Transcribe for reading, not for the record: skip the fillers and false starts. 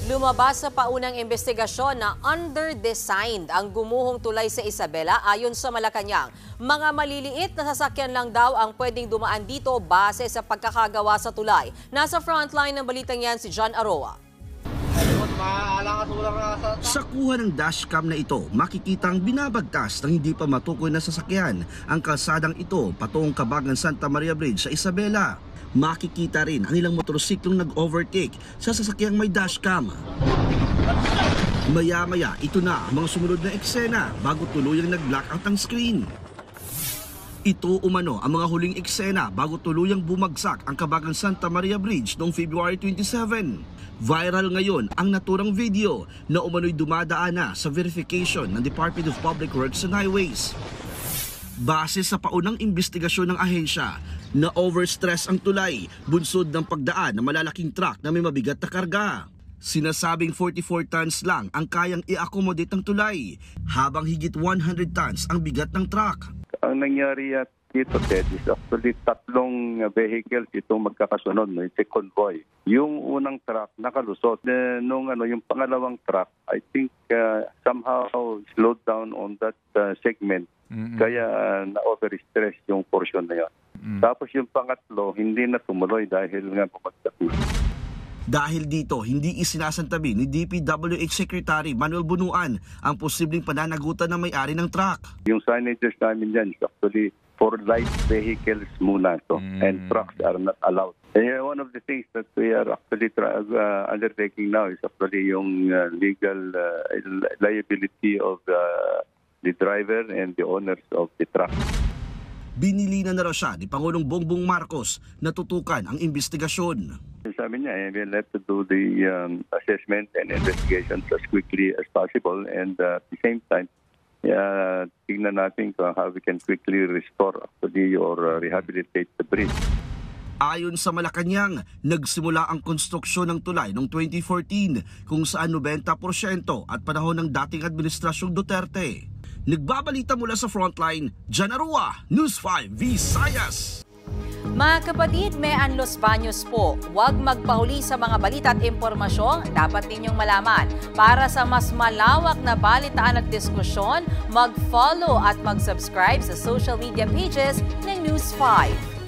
Lumabas sa paunang investigasyon na under-designed ang gumuhong tulay sa Isabela ayon sa Malacanang. Mga maliliit na sasakyan lang daw ang pwedeng dumaan dito base sa pagkakagawa sa tulay. Nasa frontline ng balitang yan si John Aroa. Sa kuha ng dashcam na ito, makikitang binabagtas ng hindi pa matukoy na sasakyan ang kalsadang ito patungong Kabagan Santa Maria Bridge sa Isabela. Makikita rin ang ilang motorsiklong nag-overtake sa sasakyang may dashcam. Maya-maya, ito na ang mga sumunod na eksena bago tuluyang nag-blackout ang screen. Ito umano ang mga huling eksena bago tuluyang bumagsak ang Kabagan Santa Maria Bridge noong February 27. Viral ngayon ang naturang video na umano'y dumadaan na sa verification ng Department of Public Works and Highways. Base sa paunang investigasyon ng ahensya, na overstress ang tulay, bunsod ng pagdaan ng malalaking truck na may mabigat na karga. Sinasabing 44 tons lang ang kayang i-accommodate ng tulay, habang higit 100 tons ang bigat ng truck. Ang nangyari dito, Ted, is actually tatlong vehicles itong magkakasunod, no? It's a convoy. Yung unang truck nakalusot. Yung pangalawang truck, I think somehow slowed down on that segment. Kaya na-overstress yung portion na yun. Tapos yung pangatlo, hindi na tumuloy dahil nga bumagsak. Dahil dito, hindi isinasantabi ni DPWH Secretary Manuel Bunuan ang posibleng pananagutan ng may-ari ng truck. Yung signages namin dyan is actually for light vehicles muna to, and trucks are not allowed. One of the things that we are actually undertaking now is actually yung legal liability of the driver and the owners of the truck. Binilina na raw siya ni Pangulong Bongbong Marcos na tutukan ang investigasyon. Sabi niya, we'll have to do the assessment and investigations as quickly as possible, and at the same time, tignan natin how we can quickly restore actually or rehabilitate the bridge. Ayon sa Malacanang, nagsimula ang konstruksyon ng tulay noong 2014 kung saan 90% at panahon ng dating administrasyong Duterte. Nagbabalita mula sa frontline, John Aroa, News 5 Visayas. Mga kapatid, may Los Baños po. Huwag magpahuli sa mga balita at impormasyong dapat ninyong malaman. Para sa mas malawak na balitaan at diskusyon, mag-follow at mag-subscribe sa social media pages ng News 5.